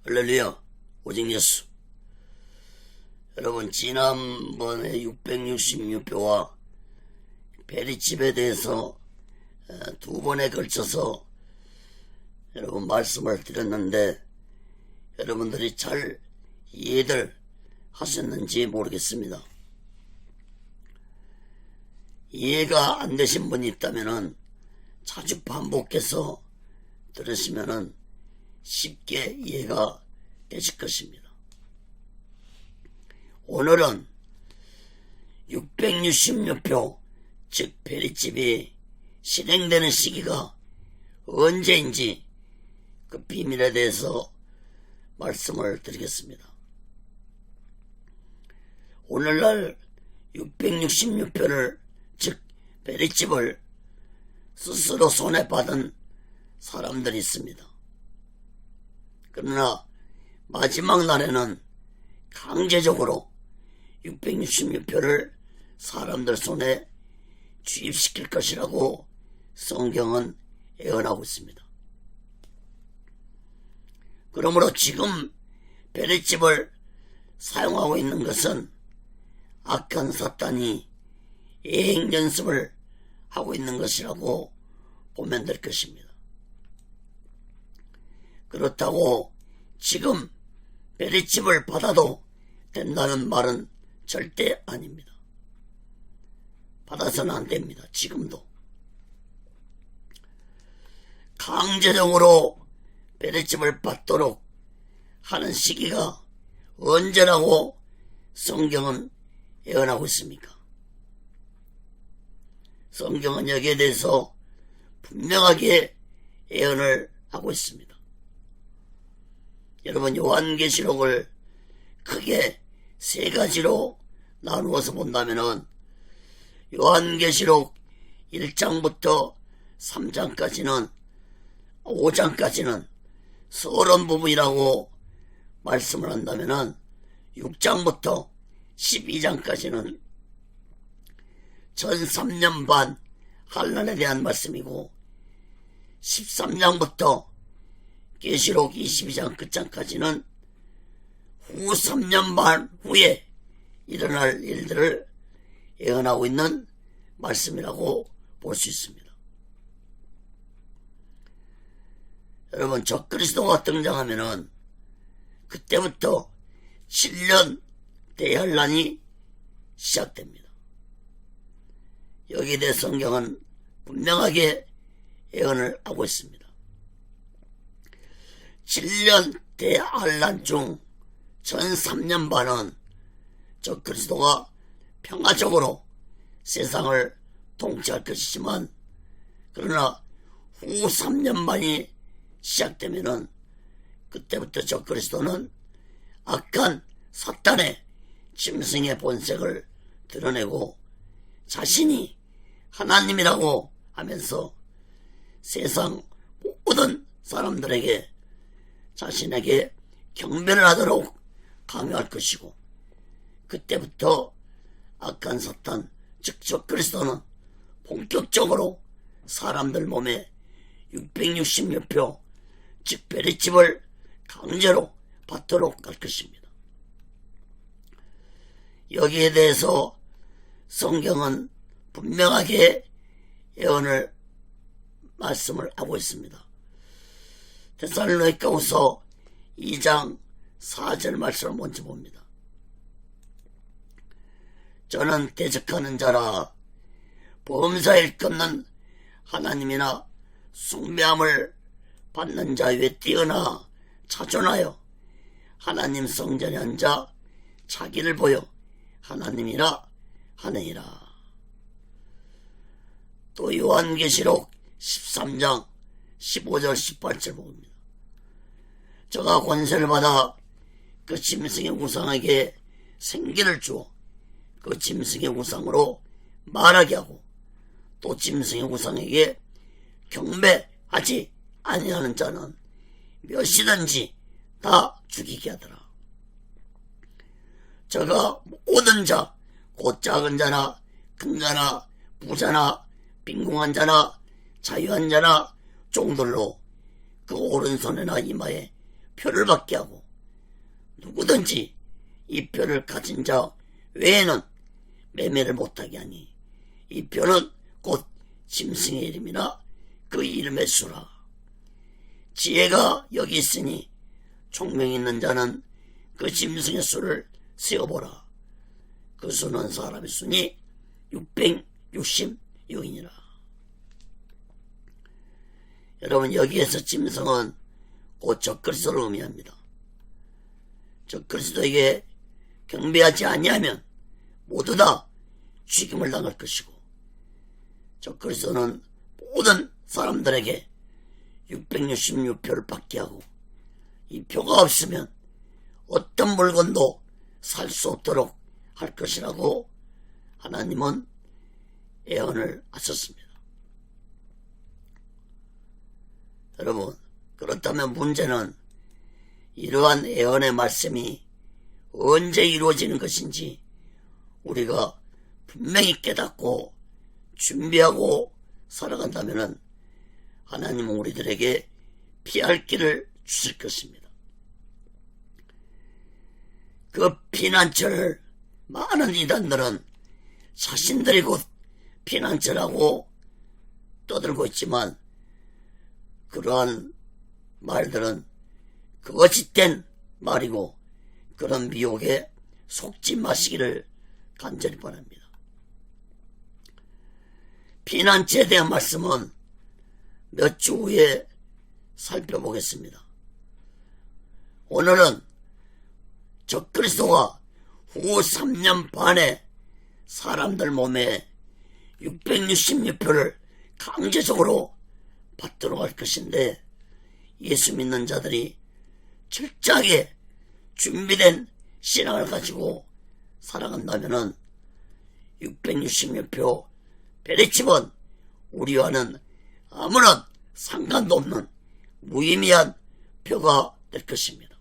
할렐루야, 오직 예수. 여러분, 지난번에 666표와 베리집에 대해서 두 번에 걸쳐서 여러분 말씀을 드렸는데 여러분들이 잘 이해들 하셨는지 모르겠습니다. 이해가 안 되신 분이 있다면 자주 반복해서 들으시면 쉽게 이해가 되실 것입니다. 오늘은 666표, 즉 베리집이 실행되는 시기가 언제인지 그 비밀에 대해서 말씀을 드리겠습니다. 오늘날 666표를, 즉 베리집을 스스로 손에 받은 사람들이 있습니다. 그러나 마지막 날에는 강제적으로 666표를 사람들 손에 주입시킬 것이라고 성경은 예언하고 있습니다. 그러므로 지금 베리집을 사용하고 있는 것은 악한 사탄이 예행 연습을 하고 있는 것이라고 보면 될 것입니다. 그렇다고 지금 베리집을 받아도 된다는 말은 절대 아닙니다. 받아서는 안 됩니다. 지금도. 강제적으로 베리집을 받도록 하는 시기가 언제라고 성경은 예언하고 있습니까? 성경은 여기에 대해서 분명하게 예언을 하고 있습니다. 여러분, 요한계시록을 크게 세 가지로 나누어서 본다면은 요한계시록 1장부터 3장까지는 5장까지는 서론 부분이라고 말씀을 한다면은 6장부터 12장까지는 전 3년 반 환난에 대한 말씀이고 13장부터 계시록 22장 끝장까지는 후 3년 반 후에 일어날 일들을 예언하고 있는 말씀이라고 볼 수 있습니다. 여러분, 적그리스도가 등장하면은 그때부터 7년 대환란이 시작됩니다. 여기에 대해 성경은 분명하게 예언을 하고 있습니다. 7년 대환란 중 전 3년 반은 적그리스도가 평화적으로 세상을 통치할 것이지만, 그러나 후 3년 반이 시작되면은 그때부터 적그리스도는 악한 사탄의 짐승의 본색을 드러내고 자신이 하나님이라고 하면서 세상 모든 사람들에게 자신에게 경배를 하도록 강요할 것이고, 그때부터 악한 사탄, 즉 적그리스도는 본격적으로 사람들 몸에 666표, 즉 베리집을 강제로 받도록 할 것입니다. 여기에 대해서 성경은 분명하게 예언을 말씀을 하고 있습니다. 데살로니가후서 2장 4절 말씀을 먼저 봅니다. 저는 대적하는 자라 범사일 끊는 하나님이나 숭배함을 받는 자 위에 뛰어나 자존하여 하나님 성전에 앉아 자기를 보여 하나님이라 하느니라. 또 요한계시록 13장 15절 18절 봅니다. 저가 권세를 받아 그 짐승의 우상에게 생기를 주어 그 짐승의 우상으로 말하게 하고 또 짐승의 우상에게 경배하지 아니하는 자는 몇이든지 다 죽이게 하더라. 저가 모든 자, 곧 작은 자나 큰 자나 부자나 빈궁한 자나 자유한 자나 종들로 그 오른손이나 이마에 표를 받게 하고 누구든지 이 표를 가진 자 외에는 매매를 못하게 하니 이 표는 곧 짐승의 이름이나 그 이름의 수라. 지혜가 여기 있으니 총명 있는 자는 그 짐승의 수를 세어보라. 그 수는 사람의 수니 666이니라. 여러분, 여기에서 짐승은 곧 적그리스도를 의미합니다. 적그리스도에게 경배하지 아니하면 모두 다 죽임을 당할 것이고, 적그리스도는 모든 사람들에게 666표를 받게 하고, 이 표가 없으면 어떤 물건도 살 수 없도록 할 것이라고 하나님은 예언을 하셨습니다. 여러분, 그렇다면 문제는 이러한 예언의 말씀이 언제 이루어지는 것인지 우리가 분명히 깨닫고 준비하고 살아간다면 하나님은 우리들에게 피할 길을 주실 것입니다. 그 피난처를 많은 이단들은 자신들이 곧 피난처라고 떠들고 있지만 그러한 말들은 거짓된 말이고 그런 미혹에 속지 마시기를 간절히 바랍니다. 피난처에 대한 말씀은 몇 주 후에 살펴보겠습니다. 오늘은 적그리스도가 후 3년 반에 사람들 몸에 666표를 강제적으로 받도록 할 것인데, 예수 믿는 자들이 철저하게 준비된 신앙을 가지고 살아간다면 666표 베리칩은 우리와는 아무런 상관도 없는 무의미한 표가 될 것입니다.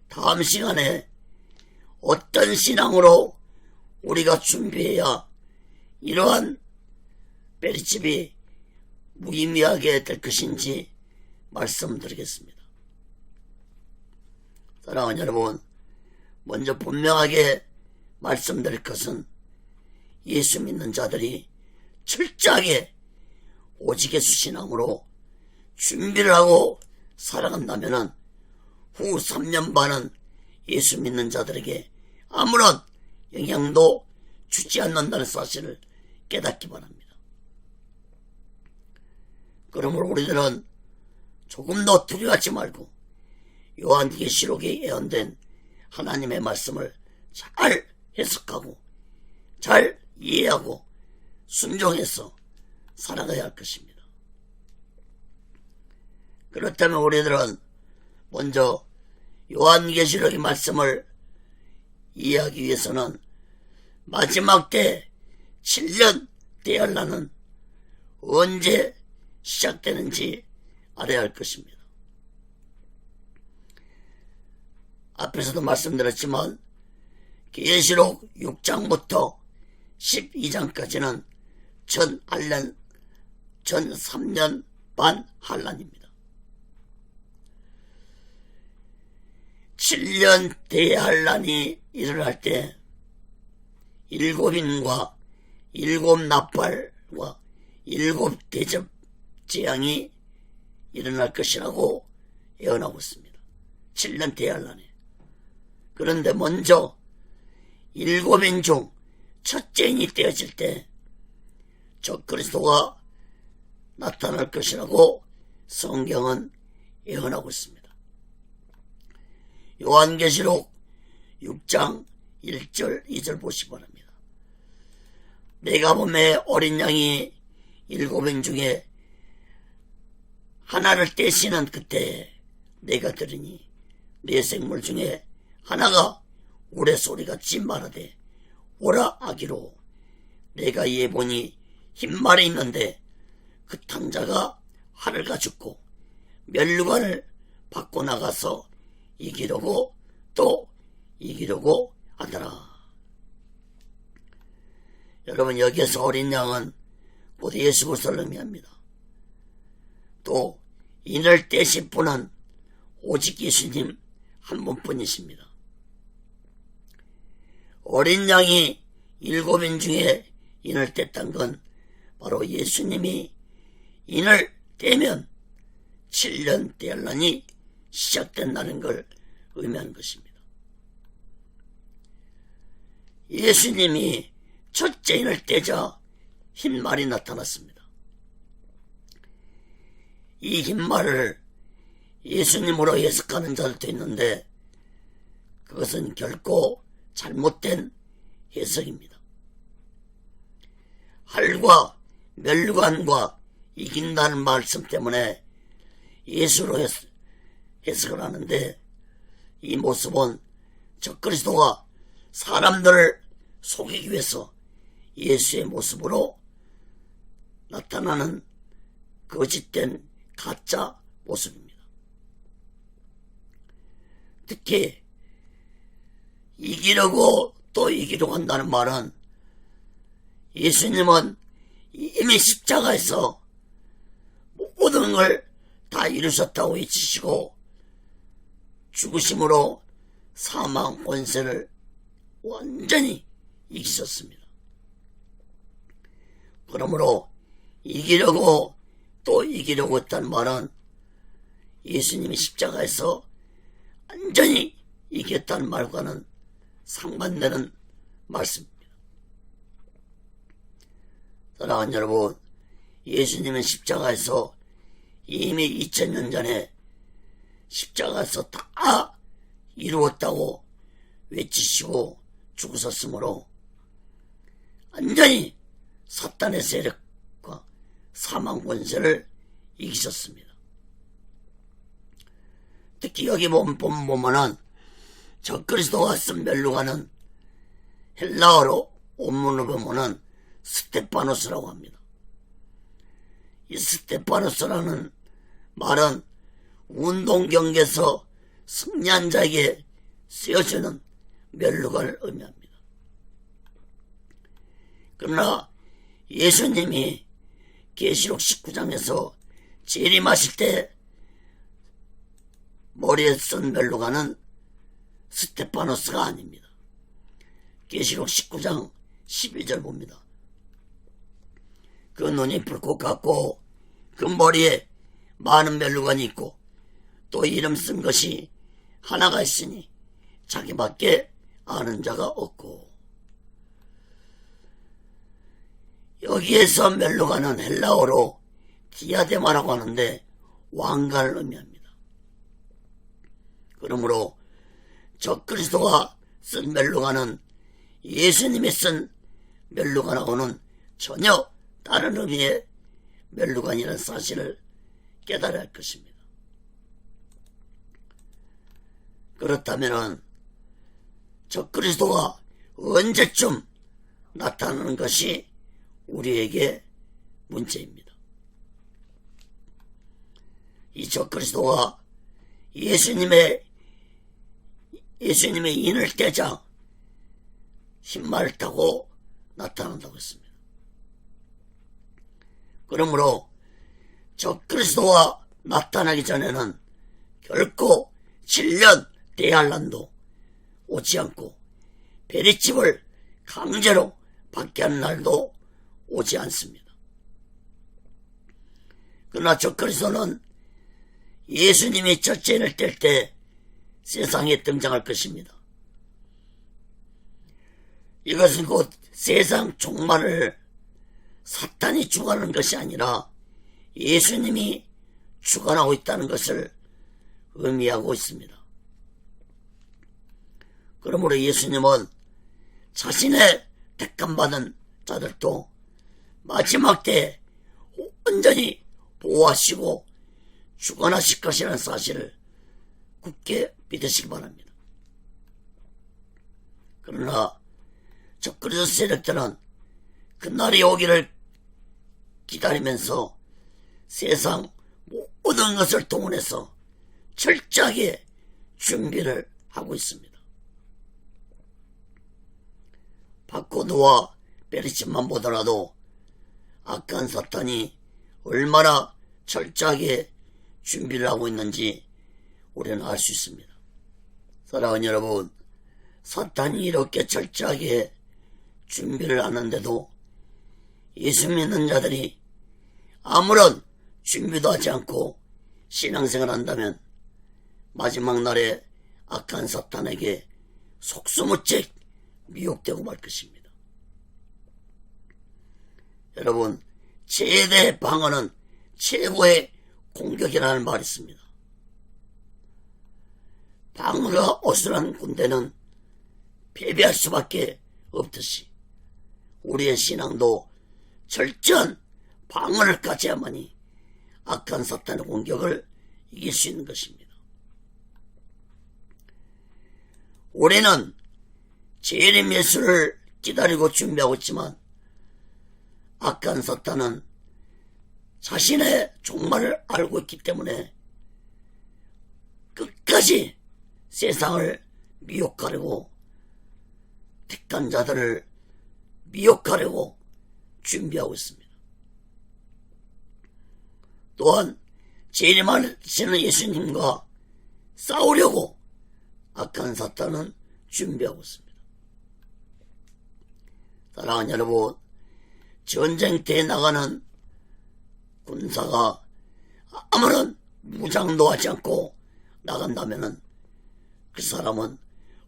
다음 시간에 어떤 신앙으로 우리가 준비해야 이러한 베리칩이 무의미하게 될 것인지 말씀드리겠습니다. 사랑하는 여러분, 먼저 분명하게 말씀드릴 것은 예수 믿는 자들이 철저하게 오직 예수 신앙으로 준비를 하고 살아간다면 후 3년 반은 예수 믿는 자들에게 아무런 영향도 주지 않는다는 사실을 깨닫기 바랍니다. 그러므로 우리들은 조금 더 두려워하지 말고 요한계시록에 예언된 하나님의 말씀을 잘 해석하고 잘 이해하고 순종해서 살아가야 할 것입니다. 그렇다면 우리들은 먼저 요한계시록의 말씀을 이해하기 위해서는 마지막 때 7년 대환란은 언제 시작되는지 알아야 할 것입니다. 앞에서도 말씀드렸지만 계시록 6장부터 12장까지는 전 3년 반 환란입니다. 7년 대환란이 일어날 때 7인과 7나팔과 7대접 재앙이 일어날 것이라고 예언하고 있습니다. 7년 대환란에. 그런데 먼저 7인 중 첫째인이 떼어질 때 적그리스도가 나타날 것이라고 성경은 예언하고 있습니다. 요한계시록 6장 1절 2절 보시기 바랍니다. 내가 보매 어린 양이 7인 중에 하나를 떼시는 그때 내가 들으니 네 생물 중에 하나가 우레소리같이 말하되 오라 하기로, 내가 이에 보니 흰말이 있는데 그 탕자가 활을 가졌고 면류관을 받고 나가서 이기려고 또 이기려고 하더라. 여러분, 여기에서 어린 양은 곧 예수 그리스도를 의미합니다. 또 인을 떼실 분은 오직 예수님 한 분뿐이십니다. 어린 양이 7인 중에 인을 뗐던 건 바로 예수님이 인을 떼면 7년 대환란이 시작된다는 걸 의미하는 것입니다. 예수님이 첫째 인을 떼자 흰말이 나타났습니다. 이 흰말을 예수님으로 해석하는 자들도 있는데 그것은 결코 잘못된 해석입니다. 할과 멸류관과 이긴다는 말씀 때문에 예수로 해석을 하는데 이 모습은 적그리스도가 사람들을 속이기 위해서 예수의 모습으로 나타나는 거짓된 가짜 모습입니다. 특히 이기려고 또 이기려고 한다는 말은 예수님은 이미 십자가에서 모든 걸 다 이루셨다고 외치시고 죽으심으로 사망 권세를 완전히 이기셨습니다. 그러므로 이기려고 또 이기려고 했다는 말은 예수님이 십자가에서 완전히 이겼다는 말과는 상반되는 말씀입니다. 사랑하는 여러분, 예수님은 십자가에서 이미 2000년 전에 십자가에서 다 이루었다고 외치시고 죽으셨으므로 완전히 사탄의 세력과 사망 권세를 이기셨습니다. 특히 여기 보면은 적그리스도가 쓴 멸류관은 헬라어로 원문을 보면은 스테파노스라고 합니다. 이 스테파노스라는 말은 운동 경기에서 승리한 자에게 쓰여지는 멸류관을 의미합니다. 그러나 예수님이 계시록 19장에서 재림하실 때 머리에 쓴 멸류관은 스테파노스가 아닙니다. 계시록 19장 12절 봅니다. 그 눈이 불꽃 같고 그 머리에 많은 멸류관이 있고 또 이름 쓴 것이 하나가 있으니 자기밖에 아는 자가 없고. 여기에서 멸류관은 헬라어로 디아데마라고 하는데 왕관을 의미합니다. 그러므로 적그리스도가 쓴 멸류관은 예수님이 쓴 멸류관하고는 전혀 다른 의미의 멸류관이라는 사실을 깨달아야 할 것입니다. 그렇다면 적그리스도가 언제쯤 나타나는 것이 우리에게 문제입니다. 이 적그리스도가 예수님의 인을 떼자 흰말을 타고 나타난다고 했습니다. 그러므로 적그리스도가 나타나기 전에는 결코 7년 대환란도 오지 않고 베리집을 강제로 받게 하는 날도 오지 않습니다. 그러나 적그리스도는 예수님이 첫째 인을 뗄 때 세상에 등장할 것입니다. 이것은 곧 세상 종말을 사탄이 주관하는 것이 아니라 예수님이 주관하고 있다는 것을 의미하고 있습니다. 그러므로 예수님은 자신의 택함받은 자들도 마지막 때 온전히 보호하시고 주관하실 것이라는 사실을 굳게 믿으시기 바랍니다. 그러나 적그리스도 세력들은 그날이 오기를 기다리면서 세상 모든 것을 동원해서 철저하게 준비를 하고 있습니다. 바코드와 베리집만 보더라도 악한 사탄이 얼마나 철저하게 준비를 하고 있는지 우리는 알 수 있습니다. 사랑하는 여러분, 사탄이 이렇게 철저하게 준비를 하는데도 예수 믿는 자들이 아무런 준비도 하지 않고 신앙생활을 한다면 마지막 날에 악한 사탄에게 속수무책 미혹되고 말 것입니다. 여러분, 최대 방어는 최고의 공격이라는 말이 있습니다. 방어가 어수선한 군대는 패배할 수밖에 없듯이 우리의 신앙도 철저한 방어를 가져야만이 악한 사탄의 공격을 이길 수 있는 것입니다. 우리는 재림 예수를 기다리고 준비하고 있지만 악한 사탄은 자신의 종말을 알고 있기 때문에 끝까지 세상을 미혹하려고, 택한 자들을 미혹하려고 준비하고 있습니다. 또한 재림하시는 예수님과 싸우려고 악한 사탄은 준비하고 있습니다. 사랑하는 여러분, 전쟁터에 나가는 군사가 아무런 무장도 하지 않고 나간다면은 그 사람은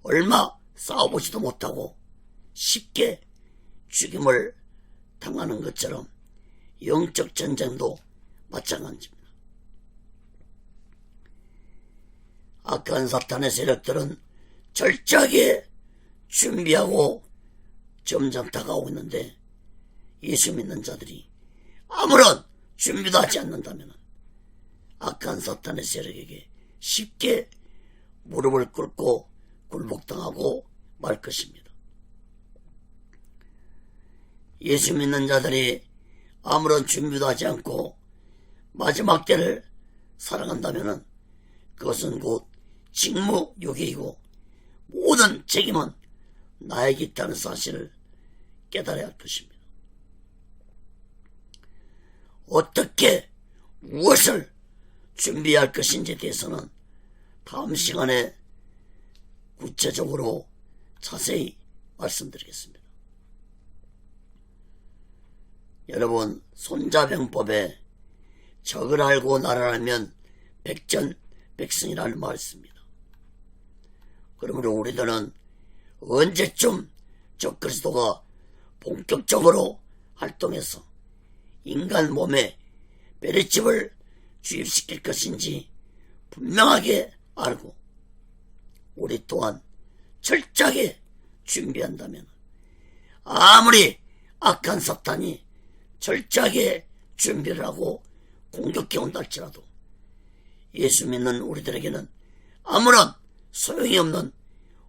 얼마 싸워보지도 못하고 쉽게 죽임을 당하는 것처럼 영적 전쟁도 마찬가지입니다. 악한 사탄의 세력들은 철저하게 준비하고 점점 다가오고 있는데 예수 믿는 자들이 아무런 준비도 하지 않는다면 악한 사탄의 세력에게 쉽게 무릎을 꿇고 굴복당하고 말 것입니다. 예수 믿는 자들이 아무런 준비도 하지 않고 마지막 때를 살아간다면 그것은 곧 직무유기이고 모든 책임은 나에게 있다는 사실을 깨달아야 할 것입니다. 어떻게 무엇을 준비해야 할 것인지에 대해서는 다음 시간에 구체적으로 자세히 말씀드리겠습니다. 여러분, 손자병법에 적을 알고 나를 알면 백전백승이라는 말이 있습니다. 그러므로 우리들은 언제쯤 적그리스도가 본격적으로 활동해서 인간 몸에 베레칩을 주입시킬 것인지 분명하게 알고 우리 또한 철저하게 준비한다면 아무리 악한 사탄이 철저하게 준비를 하고 공격해 온다 할지라도 예수 믿는 우리들에게는 아무런 소용이 없는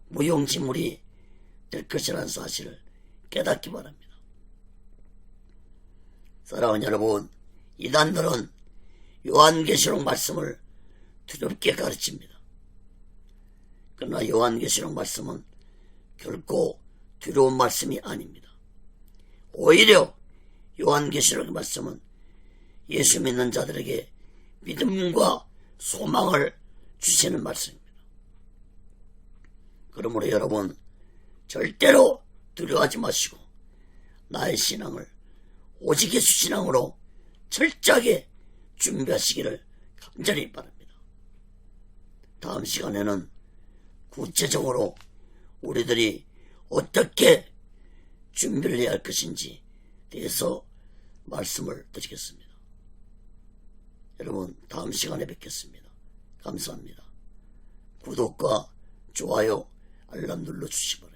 무용지물이 될 것이라는 사실을 깨닫기 바랍니다. 사랑하는 여러분, 이단들은 요한계시록 말씀을 두렵게 가르칩니다. 그러나 요한계시록 말씀은 결코 두려운 말씀이 아닙니다. 오히려 요한계시록의 말씀은 예수 믿는 자들에게 믿음과 소망을 주시는 말씀입니다. 그러므로 여러분, 절대로 두려워하지 마시고 나의 신앙을 오직 예수 신앙으로 철저하게 준비하시기를 간절히 바랍니다. 다음 시간에는 구체적으로 우리들이 어떻게 준비를 해야 할 것인지 대해서 말씀을 드리겠습니다. 여러분, 다음 시간에 뵙겠습니다. 감사합니다. 구독과 좋아요, 알람 눌러주시기 바랍니다.